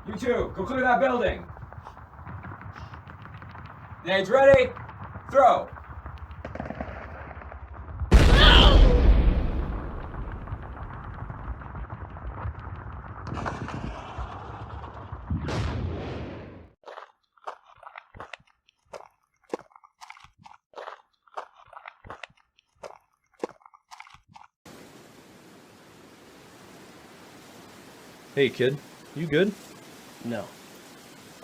You two, go clear that building. Grenades ready? Throw. Hey kid, you good? No.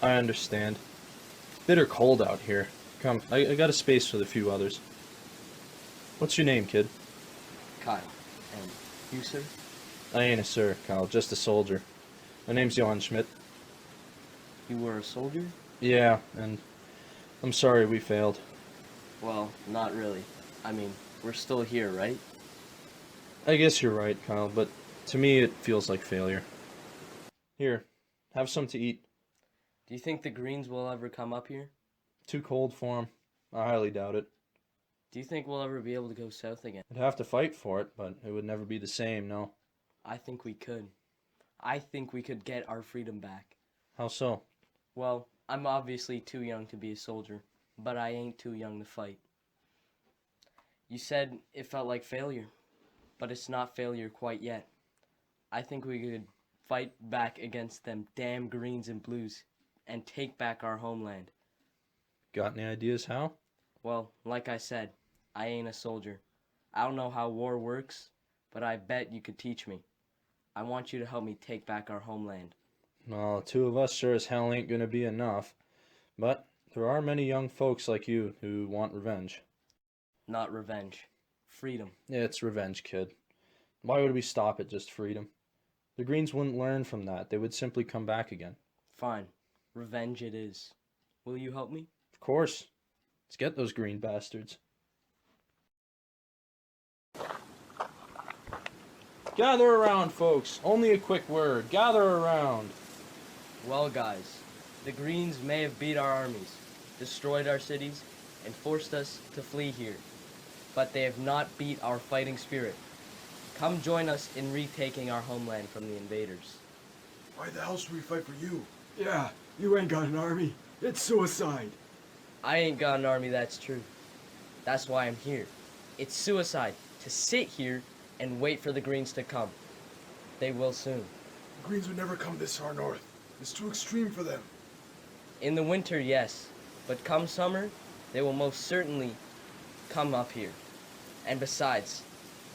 I understand. Bitter cold out here. Come, I got a space with a few others. What's your name, kid? Kyle. And you, sir? I ain't a sir, Kyle, just a soldier. My name's Johann Schmidt. You were a soldier? Yeah, and I'm sorry we failed. Well, not really. I mean, we're still here, right? I guess you're right, Kyle, but to me it feels like failure. Here, have some to eat. Do you think the Greens will ever come up here? Too cold for 'em. I highly doubt it. Do you think we'll ever be able to go south again? I'd have to fight for it, but it would never be the same, no. I think we could. I think we could get our freedom back. How so? Well, I'm obviously too young to be a soldier, but I ain't too young to fight. You said it felt like failure, but it's not failure quite yet. I think we could fight back against them damn Greens and Blues and take back our homeland. Got any ideas how? Well, like I said, I ain't a soldier. I don't know how war works, but I bet you could teach me. I want you to help me take back our homeland. Well, two of us sure as hell ain't gonna be enough. But there are many young folks like you who want revenge. Not revenge. Freedom. It's revenge, kid. Why would we stop at just freedom? The Greens wouldn't learn from that. They would simply come back again. Fine. Revenge it is. Will you help me? Of course. Let's get those green bastards. Gather around, folks. Only a quick word. Gather around. Well, guys, the Greens may have beat our armies, destroyed our cities, and forced us to flee here. But they have not beat our fighting spirit. Come join us in retaking our homeland from the invaders. Why the hell should we fight for you? Yeah, you ain't got an army. It's suicide. I ain't got an army, that's true. That's why I'm here. It's suicide to sit here and wait for the Greens to come. They will soon. The Greens would never come this far north. It's too extreme for them. In the winter, yes, but come summer, they will most certainly come up here. And besides,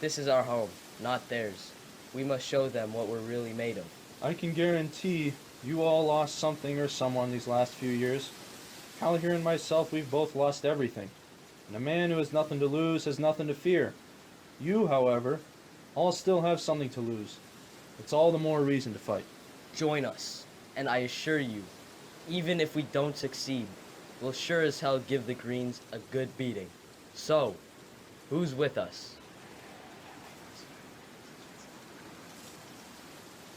this is our home, not theirs. We must show them what we're really made of. I can guarantee you all lost something or someone these last few years. Cal here and myself, we've both lost everything. And a man who has nothing to lose has nothing to fear. You, however, all still have something to lose. It's all the more reason to fight. Join us, and I assure you, even if we don't succeed, we'll sure as hell give the Greens a good beating. So, who's with us?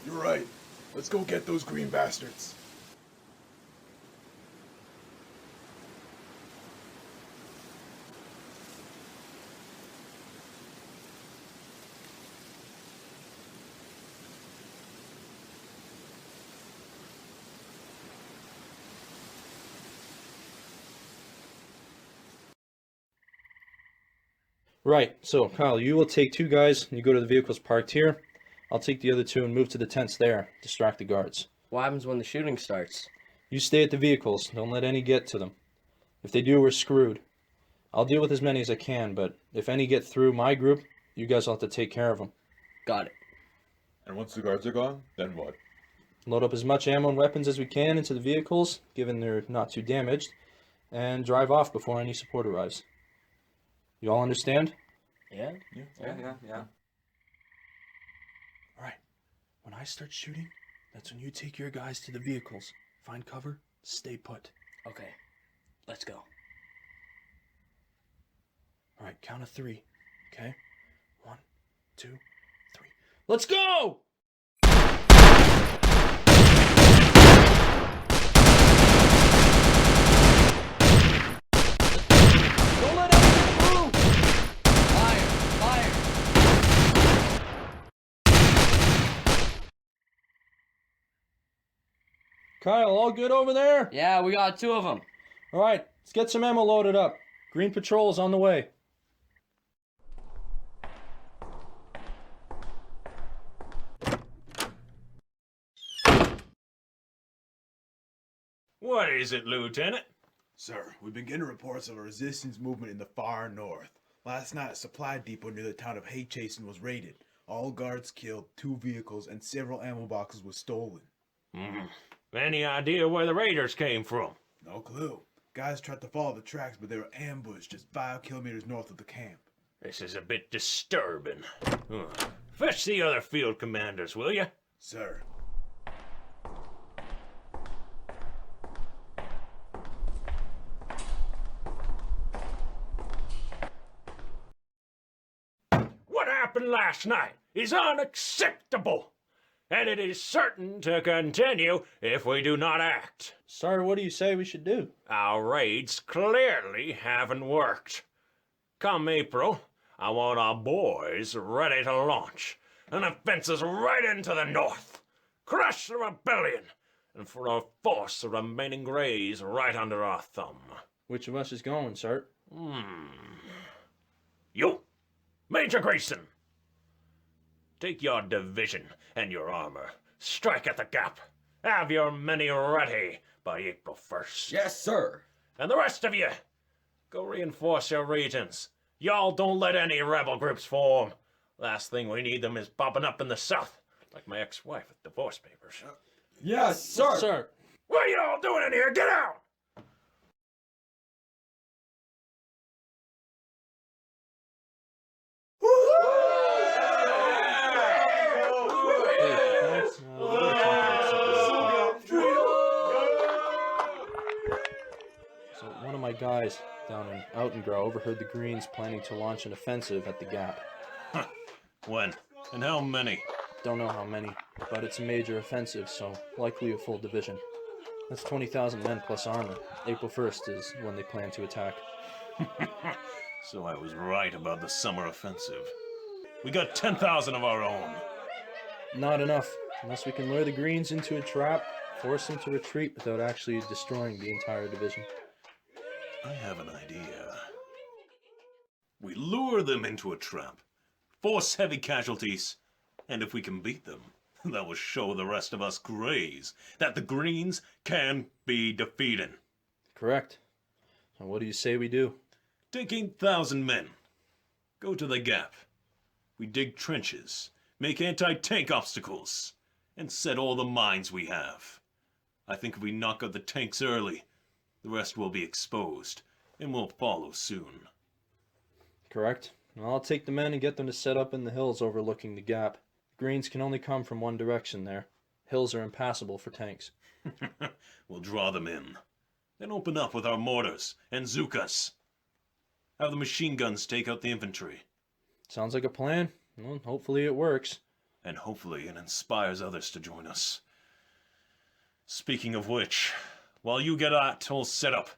You're right. Let's go get those green bastards. Right, so Kyle, you will take two guys, you go to the vehicles parked here. I'll take the other two and move to the tents there, distract the guards. What happens when the shooting starts? You stay at the vehicles, don't let any get to them. If they do, we're screwed. I'll deal with as many as I can, but if any get through my group, you guys will have to take care of them. Got it. And once the guards are gone, then what? Load up as much ammo and weapons as we can into the vehicles, given they're not too damaged, and drive off before any support arrives. You all understand? Yeah? Yeah. Alright, when I start shooting, that's when you take your guys to the vehicles. Find cover, stay put. Okay, let's go. Alright, count of three, okay? 1, 2, 3. Let's go! Don't let anything move! Fire! Fire! Kyle, all good over there? Yeah, we got 2 of them. All right, let's get some ammo loaded up. Green Patrol is on the way. What is it, Lieutenant? Sir, we've been getting reports of a resistance movement in the far north. Last night, a supply depot near the town of Haychasen was raided. All guards killed, 2 vehicles, and several ammo boxes were stolen. Any idea where the raiders came from? No clue. Guys tried to follow the tracks, but they were ambushed just 5 kilometers north of the camp. This is a bit disturbing. Fetch the other field commanders, will you? Sir. What happened last night is unacceptable, and it is certain to continue if we do not act. Sir, what do you say we should do? Our raids clearly haven't worked. Come April, I want our boys ready to launch an offensive right into the north, crush the rebellion, and for a force the remaining Greys right under our thumb. Which of us is going, sir? You, Major Grayson, take your division and your armor, strike at the gap, have your men ready by April 1st. Yes, sir. And the rest of you, go reinforce your regions. Y'all don't let any rebel groups form. Last thing we need them is popping up in the south, like my ex-wife with divorce papers. Yes, sir. Sir. What are y'all doing in here? Get out! So one of my guys down in Outtengrow overheard the Greens planning to launch an offensive at the Gap. When? And how many? Don't know how many, but it's a major offensive, so likely a full division. That's 20,000 men plus armor. April 1st is when they plan to attack. So I was right about the summer offensive. We got 10,000 of our own. Not enough, unless we can lure the Greens into a trap, force them to retreat without actually destroying the entire division. I have an idea. We lure them into a trap, force heavy casualties, and if we can beat them, that will show the rest of us Greys that the Greens can be defeated. Correct. So what do you say we do? Take 8,000 men. Go to the Gap. We dig trenches, make anti-tank obstacles, and set all the mines we have. I think if we knock out the tanks early, the rest will be exposed, and will follow soon. Correct. I'll take the men and get them to set up in the hills overlooking the Gap. Greens can only come from one direction there. Hills are impassable for tanks. We'll draw them in. Then open up with our mortars and Zukas. Have the machine guns take out the infantry. Sounds like a plan. Well, hopefully it works. And hopefully it inspires others to join us. Speaking of which, while you get that all set up,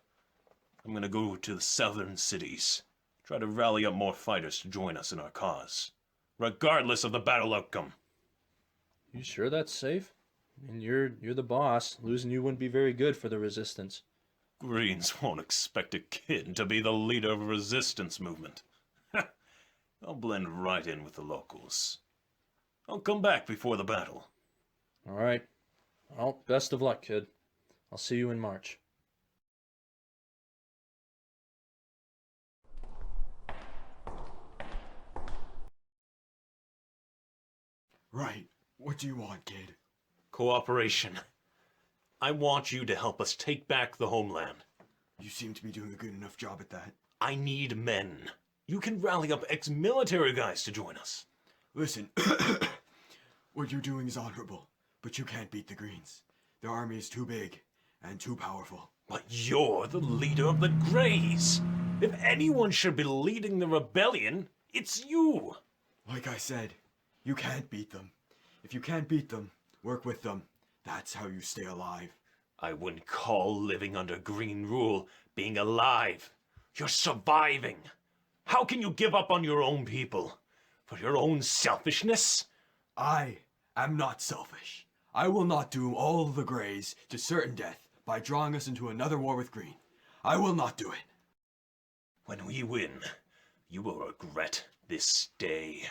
I'm gonna go to the southern cities. Try to rally up more fighters to join us in our cause, regardless of the battle outcome. You sure that's safe? I mean, you're the boss. Losing you wouldn't be very good for the resistance. Greens won't expect a kid to be the leader of a resistance movement. I'll blend right in with the locals. I'll come back before the battle. All right. Well, best of luck, kid. I'll see you in March. Right. What do you want, kid? Cooperation. I want you to help us take back the homeland. You seem to be doing a good enough job at that. I need men. You can rally up ex-military guys to join us. Listen, what you're doing is honorable, but you can't beat the Greens. Their army is too big and too powerful. But you're the leader of the Greys. If anyone should be leading the rebellion, it's you. Like I said, you can't beat them. If you can't beat them, work with them. That's how you stay alive. I wouldn't call living under Green rule being alive. You're surviving. How can you give up on your own people? For your own selfishness? I am not selfish. I will not doom all the Greys to certain death by drawing us into another war with Green. I will not do it. When we win, you will regret this day.